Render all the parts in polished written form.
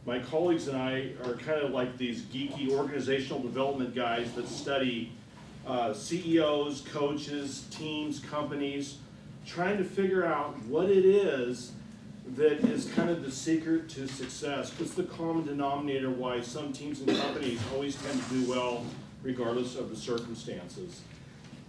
My colleagues and I are kind of like these geeky organizational development guys that study CEOs, coaches, teams, companies, trying to figure out what it is that is kind of the secret to success. What's the common denominator why some teams and companies always tend to do well regardless of the circumstances?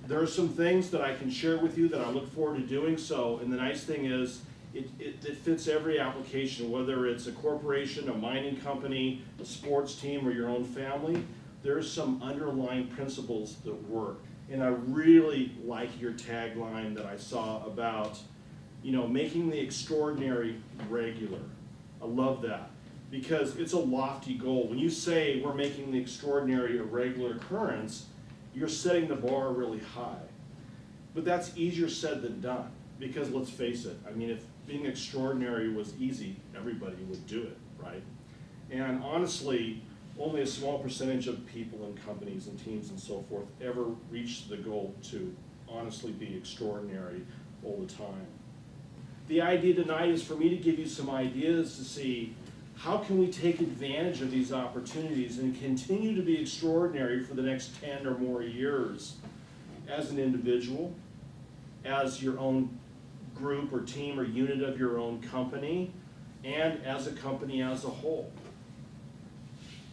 There are some things that I can share with you that I look forward to doing so, and the nice thing is it fits every application, whether it's a corporation, a mining company, a sports team, or your own family. There's some underlying principles that work. And I really like your tagline that I saw about, you know, making the extraordinary regular. I love that because it's a lofty goal. When you say we're making the extraordinary a regular occurrence, you're setting the bar really high. But that's easier said than done because let's face it, I mean, if being extraordinary was easy, everybody would do it, right? And honestly, only a small percentage of people and companies and teams and so forth ever reach the goal to honestly be extraordinary all the time. The idea tonight is for me to give you some ideas to see how can we take advantage of these opportunities and continue to be extraordinary for the next 10 or more years as an individual, as your own group or team or unit of your own company, and as a company as a whole.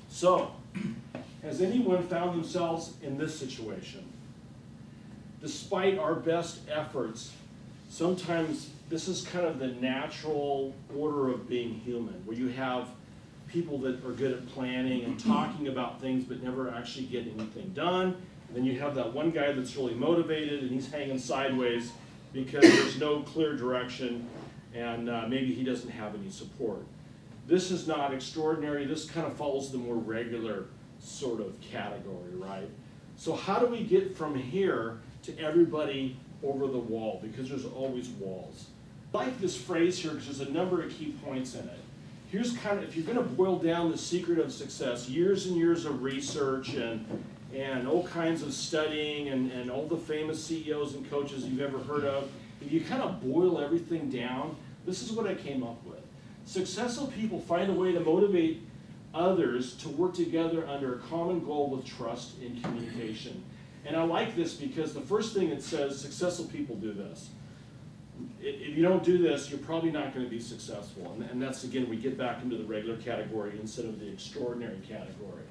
So, has anyone found themselves in this situation? Despite our best efforts, sometimes this is kind of the natural order of being human, where you have people that are good at planning and talking about things but never actually get anything done. And then you have that one guy that's really motivated and he's hanging sideways because there's no clear direction and maybe he doesn't have any support. This is not extraordinary. This kind of follows the more regular sort of category, right? So how do we get from here to everybody over the wall? Because there's always walls. I like this phrase here because there's a number of key points in it. Here's kind of, if you're going to boil down the secret of success, years and years of research and all kinds of studying and all the famous CEOs and coaches you've ever heard of, if you kind of boil everything down, this is what I came up with. Successful people find a way to motivate others to work together under a common goal with trust and communication. And I like this because the first thing it says, successful people do this. If you don't do this, you're probably not going to be successful. And that's, again, we get back into the regular category instead of the extraordinary category.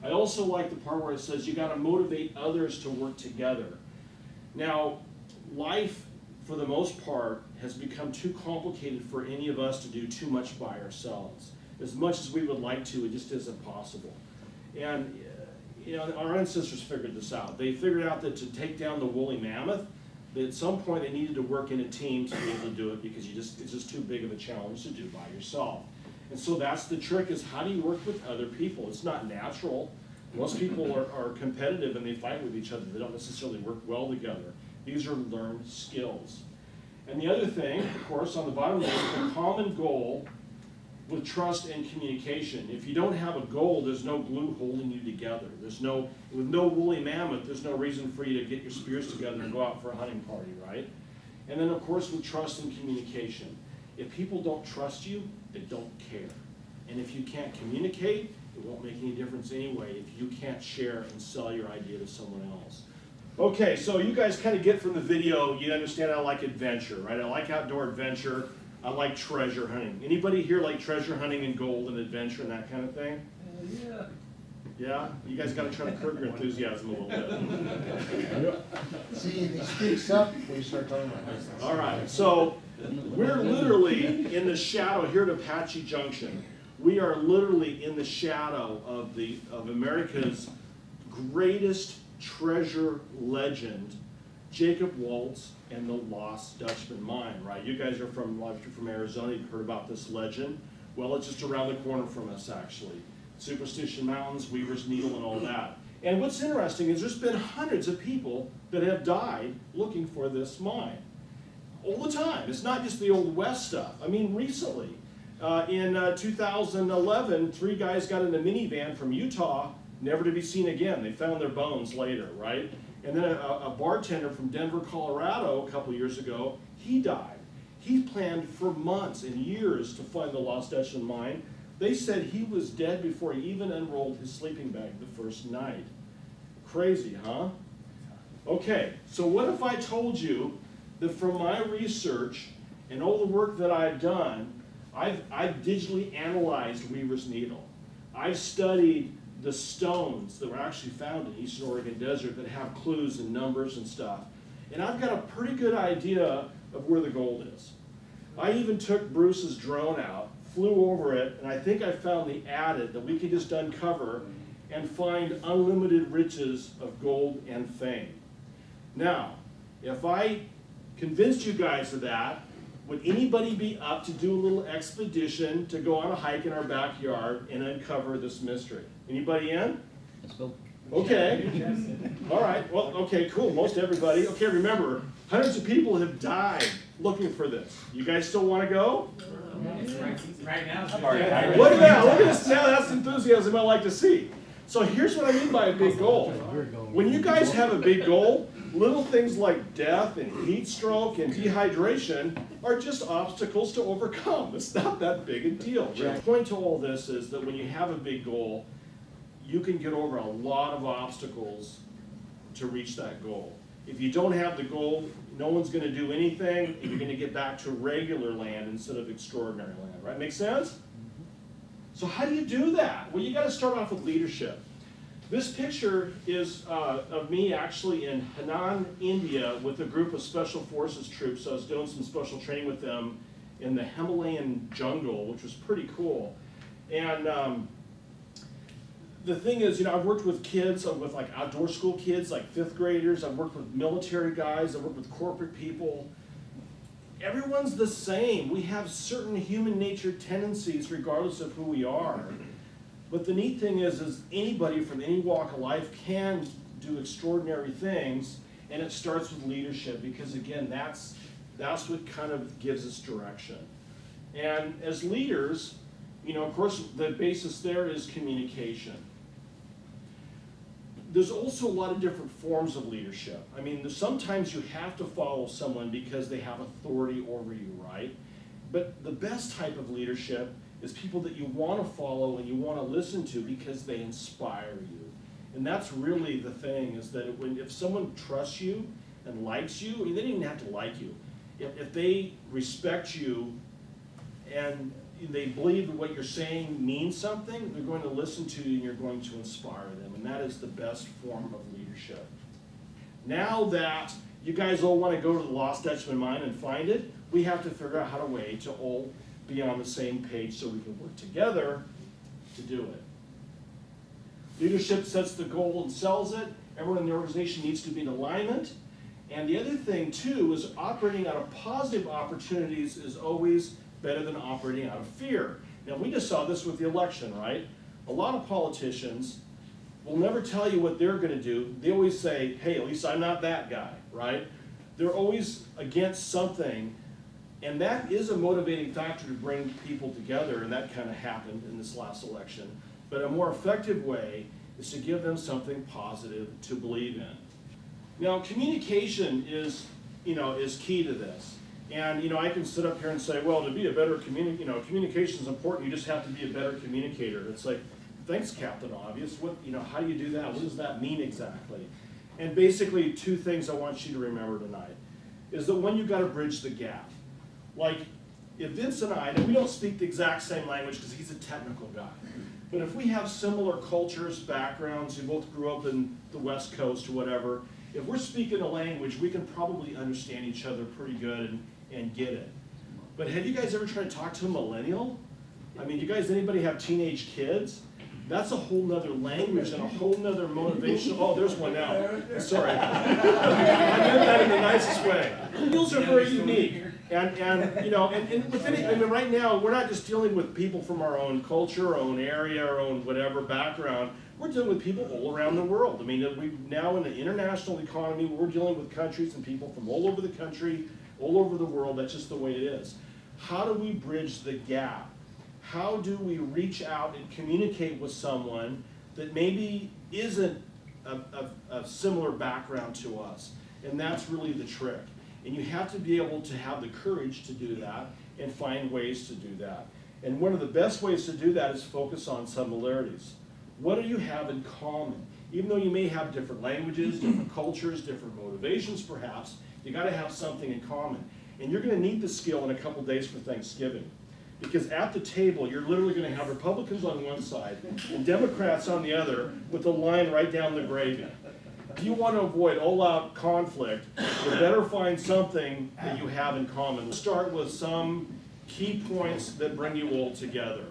I also like the part where it says you got to motivate others to work together. Now, life, for the most part, has become too complicated for any of us to do too much by ourselves. As much as we would like to, it just isn't possible. And you know, our ancestors figured this out. They figured out that to take down the woolly mammoth, that at some point they needed to work in a team to be able to do it because it's just too big of a challenge to do by yourself. And so that's the trick, is how do you work with other people? It's not natural. Most people are competitive and they fight with each other. They don't necessarily work well together. These are learned skills. And the other thing, of course, on the bottom there is a common goal with trust and communication. If you don't have a goal, there's no glue holding you together. With no woolly mammoth, there's no reason for you to get your spears together and go out for a hunting party, right? And then, of course, with trust and communication. If people don't trust you, they don't care. And if you can't communicate, it won't make any difference anyway if you can't share and sell your idea to someone else. Okay, so you guys kind of get from the video, you understand I like adventure, right? I like outdoor adventure. I like treasure hunting. Anybody here like treasure hunting and gold and adventure and that kind of thing? Yeah. Yeah? You guys got to try to curb your enthusiasm a little bit. See, if he speaks up, we start talking about this. All right, so we're literally in the shadow here at Apache Junction. We are literally in the shadow of America's greatest treasure legend, Jacob Waltz and the Lost Dutchman Mine, right? You guys are from Arizona, you've heard about this legend. Well, it's just around the corner from us, actually. Superstition Mountains, Weaver's Needle, and all that. And what's interesting is there's been hundreds of people that have died looking for this mine. All the time. It's not just the Old West stuff. I mean, recently, in 2011, 3 guys got in a minivan from Utah, never to be seen again. They found their bones later, right? And then a bartender from Denver, Colorado, a couple years ago, he died. He planned for months and years to find the Lost Dutchman Mine. They said he was dead before he even unrolled his sleeping bag the first night. Crazy, huh? Okay, so what if I told you that from my research and all the work that I've done, I've digitally analyzed Weaver's Needle. I've studied the stones that were actually found in Eastern Oregon Desert that have clues and numbers and stuff. And I've got a pretty good idea of where the gold is. I even took Bruce's drone out, flew over it, and I think I found the adit that we could just uncover and find unlimited riches of gold and fame. Now, if I convinced you guys of that, would anybody be up to do a little expedition to go on a hike in our backyard and uncover this mystery? Anybody in? Let's go. Okay. All right. Well, okay, cool. Most everybody. Okay, remember, hundreds of people have died looking for this. You guys still want to go? Right now, Look at that. Look at this. Now that's enthusiasm I like to see. So here's what I mean by a big goal. When you guys have a big goal, little things like death and heat stroke and dehydration are just obstacles to overcome. It's not that big a deal. The point to all this is that when you have a big goal, you can get over a lot of obstacles to reach that goal. If you don't have the goal, no one's going to do anything, and you're going to get back to regular land instead of extraordinary land, right? Make sense? So how do you do that? Well, you got to start off with leadership. This picture is of me actually in Henan, India, with a group of Special Forces troops. I was doing some special training with them in the Himalayan jungle, which was pretty cool. And the thing is, I've worked with kids, with like outdoor school kids, like 5th graders. I've worked with military guys. I've worked with corporate people. Everyone's the same. We have certain human nature tendencies regardless of who we are. But the neat thing is anybody from any walk of life can do extraordinary things, and it starts with leadership because, again, that's what kind of gives us direction. And as leaders, of course, the basis there is communication. There's also a lot of different forms of leadership. I mean, sometimes you have to follow someone because they have authority over you, right? But the best type of leadership is people that you want to follow and you want to listen to because they inspire you. And that's really the thing, is that if someone trusts you and likes you, I mean, they don't even have to like you. If they respect you and they believe that what you're saying means something, they're going to listen to you and you're going to inspire them. And that is the best form of leadership. Now that you guys all want to go to the Lost Dutchman Mine and find it, we have to figure out how to all be on the same page so we can work together to do it. Leadership sets the goal and sells it. Everyone in the organization needs to be in alignment. And the other thing, too, is operating out of positive opportunities is always better than operating out of fear. Now, we just saw this with the election, right? A lot of politicians will never tell you what they're going to do. They always say, hey, at least I'm not that guy, right? They're always against something. And that is a motivating factor to bring people together, and that kind of happened in this last election. But a more effective way is to give them something positive to believe in. Now, communication is key to this. And, I can sit up here and say, well, to be a better communication is important. You just have to be a better communicator. It's like, thanks, Captain Obvious. How do you do that? What does that mean exactly? And basically, 2 things I want you to remember tonight is that one, you've got to bridge the gap. Like, if Vince and I we don't speak the exact same language because he's a technical guy, but if we have similar cultures, backgrounds, we both grew up in the West Coast or whatever, if we're speaking a language, we can probably understand each other pretty good and get it. But have you guys ever tried to talk to a millennial? I mean, anybody have teenage kids? That's a whole nother language and a whole nother motivation. Oh, there's one now. Sorry. I meant that in the nicest way. Millennials are very unique. And right now, we're not just dealing with people from our own culture, our own area, our own whatever background. We're dealing with people all around the world. I mean, we now in an international economy, we're dealing with countries and people from all over the country, all over the world. That's just the way it is. How do we bridge the gap? How do we reach out and communicate with someone that maybe isn't a similar background to us? And that's really the trick. And you have to be able to have the courage to do that and find ways to do that. And one of the best ways to do that is focus on similarities. What do you have in common? Even though you may have different languages, different cultures, different motivations perhaps, you gotta have something in common. And you're gonna need the skill in a couple days for Thanksgiving. Because at the table, you're literally gonna have Republicans on one side and Democrats on the other with a line right down the gravy. If you want to avoid all-out conflict, you better find something that you have in common. Start with some key points that bring you all together.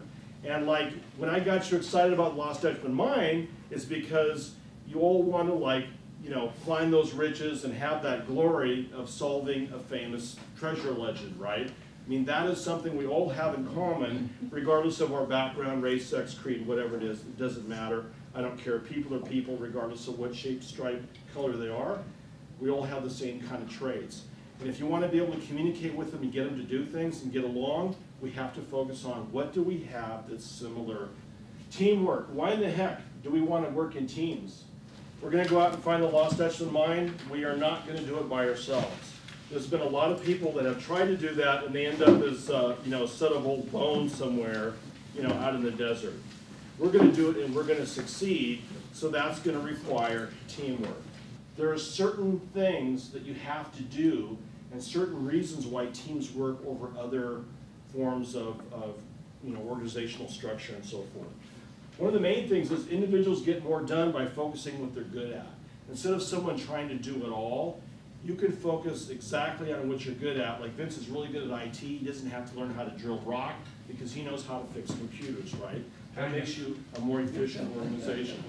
And like, when I got you excited about Lost Dutchman Mine, it's because you all want to find those riches and have that glory of solving a famous treasure legend, right? I mean, that is something we all have in common, regardless of our background, race, sex, creed, whatever it is. It doesn't matter. I don't care. People are people, regardless of what shape, stripe, color they are. We all have the same kind of traits. And if you want to be able to communicate with them and get them to do things and get along, we have to focus on what do we have that's similar. Teamwork. Why in the heck do we want to work in teams? We're going to go out and find the Lost Dutchman Mine. We are not going to do it by ourselves. There's been a lot of people that have tried to do that, and they end up as a set of old bones somewhere, out in the desert. We're going to do it, and we're going to succeed. So that's going to require teamwork. There are certain things that you have to do, and certain reasons why teams work over other forms of organizational structure and so forth. One of the main things is individuals get more done by focusing what they're good at. Instead of someone trying to do it all, you can focus exactly on what you're good at. Like Vince is really good at IT. He doesn't have to learn how to drill rock because he knows how to fix computers, right? That makes you a more efficient organization.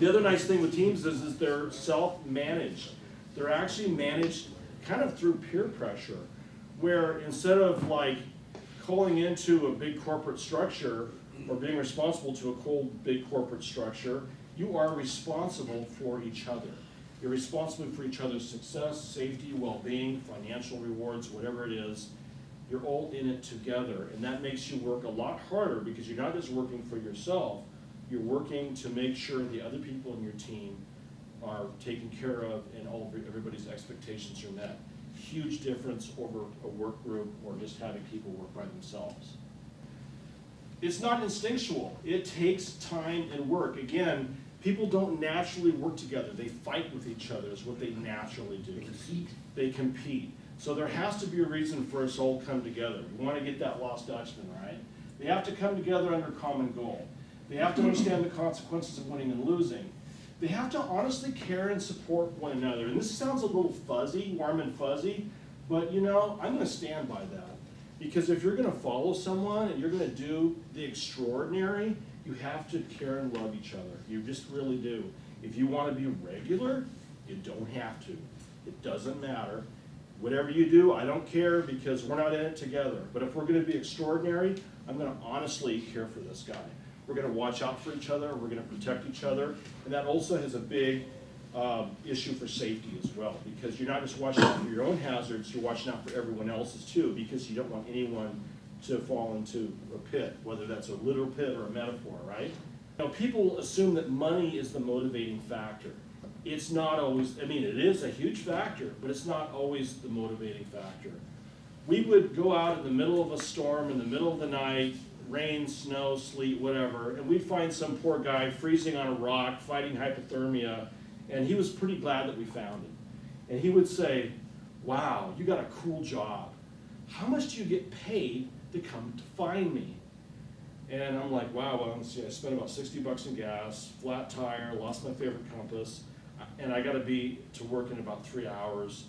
The other nice thing with teams is they're self-managed. They're actually managed kind of through peer pressure, where instead of calling into a big corporate structure or being responsible to a big corporate structure, you are responsible for each other. You're responsible for each other's success, safety, well-being, financial rewards, whatever it is. You're all in it together, and that makes you work a lot harder because you're not just working for yourself, you're working to make sure the other people in your team are taken care of and everybody's expectations are met. Huge difference over a work group or just having people work by themselves. It's not instinctual. It takes time and work. Again, people don't naturally work together. They fight with each other is what they naturally do. They compete. So there has to be a reason for us all to come together. We want to get that Lost Dutchman, right? They have to come together under a common goal. They have to understand the consequences of winning and losing. They have to honestly care and support one another. And this sounds a little fuzzy, warm and fuzzy, but I'm going to stand by that. Because if you're going to follow someone and you're going to do the extraordinary, you have to care and love each other. You just really do. If you want to be regular, you don't have to. It doesn't matter. Whatever you do, I don't care because we're not in it together. But if we're going to be extraordinary, I'm going to honestly care for this guy. We're going to watch out for each other. We're going to protect each other. And that also has a big issue for safety as well, because you're not just watching out for your own hazards, you're watching out for everyone else's too, because you don't want anyone to fall into a pit, whether that's a literal pit or a metaphor, right? People assume that money is the motivating factor. It's not always, it is a huge factor, but it's not always the motivating factor. We would go out in the middle of a storm, in the middle of the night, rain, snow, sleet, whatever, and we'd find some poor guy freezing on a rock, fighting hypothermia, and he was pretty glad that we found him. And he would say, wow, you got a cool job. How much do you get paid to come to find me? And I'm like, wow, well, let's see, I spent about 60 bucks in gas, flat tire, lost my favorite compass, and I gotta be to work in about 3 hours.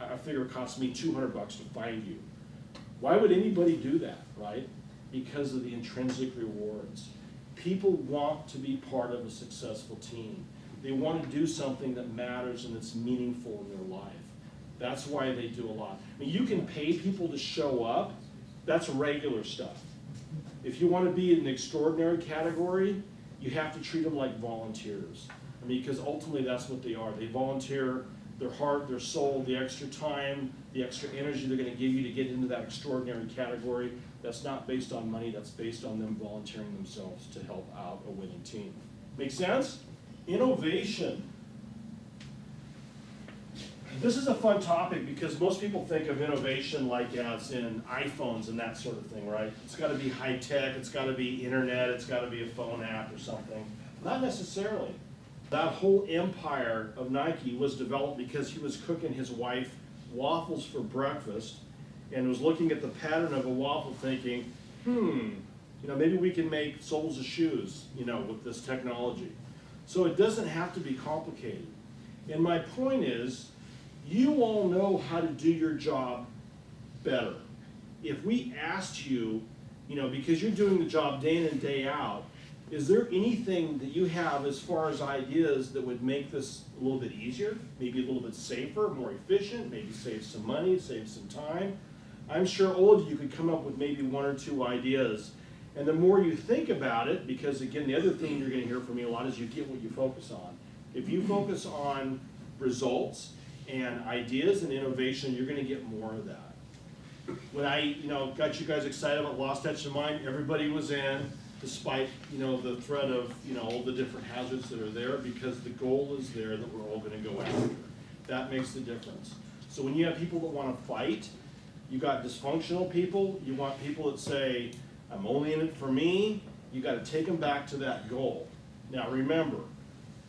I figure it cost me 200 bucks to find you. Why would anybody do that, right? Because of the intrinsic rewards. People want to be part of a successful team. They want to do something that matters and that's meaningful in their life. That's why they do a lot. You can pay people to show up. That's regular stuff. If you want to be in the extraordinary category, you have to treat them like volunteers. Because ultimately that's what they are. They volunteer their heart, their soul, the extra time, the extra energy they're going to give you to get into that extraordinary category. That's not based on money, that's based on them volunteering themselves to help out a winning team. Make sense? Innovation. This is a fun topic because most people think of innovation like as in iPhones and that sort of thing, right? It's got to be high tech, it's got to be internet, it's got to be a phone app or something. Not necessarily. That whole empire of Nike was developed because he was cooking his wife waffles for breakfast and was looking at the pattern of a waffle thinking, maybe we can make soles of shoes, with this technology. So it doesn't have to be complicated. And my point is, you all know how to do your job better. If we asked you, because you're doing the job day in and day out, is there anything that you have as far as ideas that would make this a little bit easier, maybe a little bit safer, more efficient, maybe save some money, save some time? I'm sure all of you could come up with maybe one or two ideas. And the more you think about it, because again, the other thing you're going to hear from me a lot is you get what you focus on. If you focus on results and ideas and innovation, you're going to get more of that. When I, got you guys excited about Lost Dutchman Mine, everybody was in, despite, the threat of, all the different hazards that are there, because the goal is there that we're all going to go after. That makes the difference. So when you have people that want to fight, you got dysfunctional people, you want people that say, I'm only in it for me, you got to take them back to that goal. Now remember,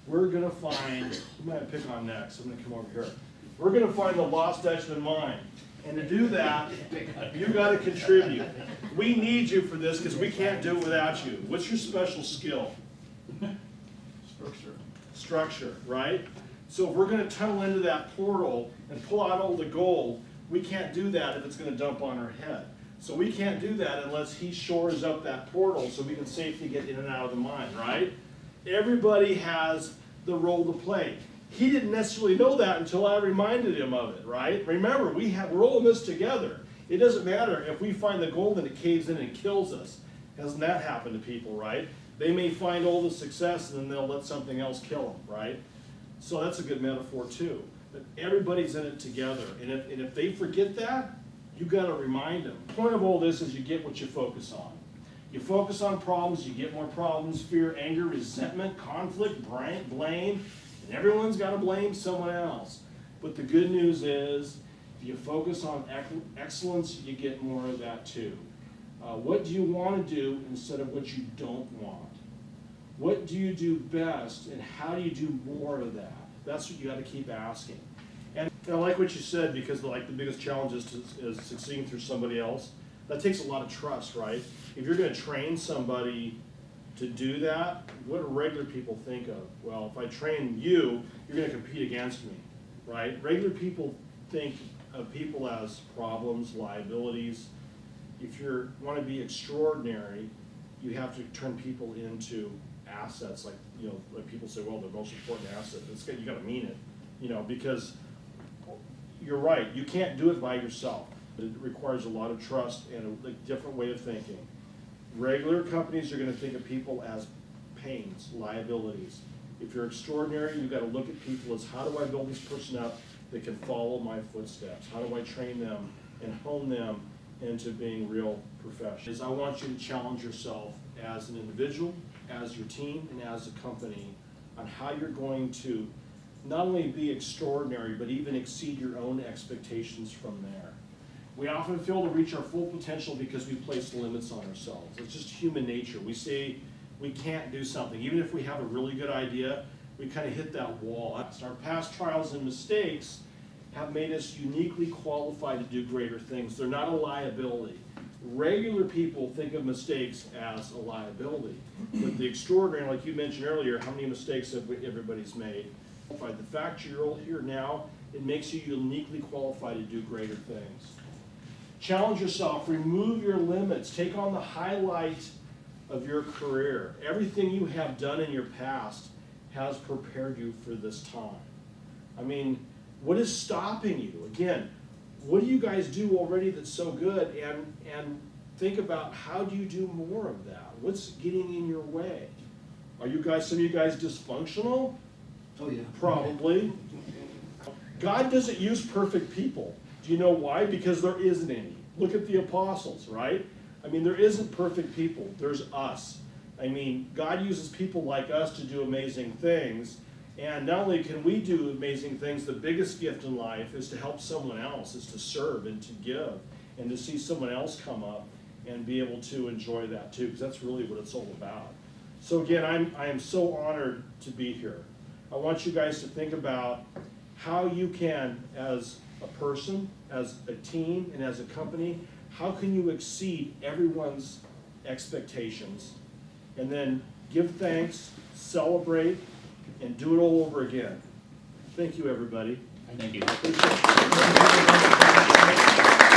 we're going to find, who might I pick on next? I'm going to come over here. We're going to find the Lost Dutchman Mine. And to do that, you got to contribute. We need you for this because we can't do it without you. What's your special skill? Structure, right? So if we're going to tunnel into that portal and pull out all the gold, we can't do that if it's going to dump on our head. So we can't do that unless he shores up that portal so we can safely get in and out of the mine, right? Everybody has the role to play. He didn't necessarily know that until I reminded him of it, right? Remember, we're all in this together. It doesn't matter if we find the gold and it caves in and kills us. Hasn't that happened to people, right? They may find all the success and then they'll let something else kill them, right? So that's a good metaphor too. But everybody's in it together. And if they forget that, you got to remind them. The point of all this is you get what you focus on. You focus on problems, you get more problems, fear, anger, resentment, conflict, blame, and everyone's got to blame someone else. But the good news is, if you focus on excellence, you get more of that too. What do you want to do instead of what you don't want? What do you do best, and how do you do more of that? That's what you got to keep asking. And I like what you said, because the biggest challenge is succeeding through somebody else. That takes a lot of trust, right? If you're going to train somebody to do that, what do regular people think of? Well, if I train you, you're going to compete against me, right? Regular people think of people as problems, liabilities. If you want to be extraordinary, you have to turn people into assets. Like people say, well, the most important asset. You got to mean it, because you're right. You can't do it by yourself. It requires a lot of trust and a different way of thinking. Regular companies are going to think of people as pains, liabilities. If you're extraordinary, you've got to look at people as, how do I build this person up that can follow my footsteps? How do I train them and hone them into being real professionals? I want you to challenge yourself as an individual, as your team, and as a company on how you're going to not only be extraordinary, but even exceed your own expectations from there. We often fail to reach our full potential because we place limits on ourselves. It's just human nature. We say we can't do something. Even if we have a really good idea, we kind of hit that wall. Our past trials and mistakes have made us uniquely qualified to do greater things. They're not a liability. Regular people think of mistakes as a liability. But the extraordinary, like you mentioned earlier, how many mistakes have everybody's made? The fact you're all here now, it makes you uniquely qualified to do greater things. Challenge yourself, remove your limits, take on the highlight of your career. Everything you have done in your past has prepared you for this time. I mean, what is stopping you? Again, what do you guys do already that's so good? And think about, how do you do more of that? What's getting in your way? Are you guys, some of you guys, dysfunctional? Oh yeah. Probably. God doesn't use perfect people. Do you know why? Because there isn't any. Look at the apostles, right? I mean, there isn't perfect people. There's us. I mean, God uses people like us to do amazing things, And not only can we do amazing things, the biggest gift in life is to help someone else, is to serve and to give, and to see someone else come up and be able to enjoy that too, because that's really what it's all about. So again, I am so honored to be here. I want you guys to think about how you can, as a person, as a team, and as a company, how can you exceed everyone's expectations, and then give thanks, celebrate, and do it all over again. Thank you, everybody. Thank you. Appreciate it.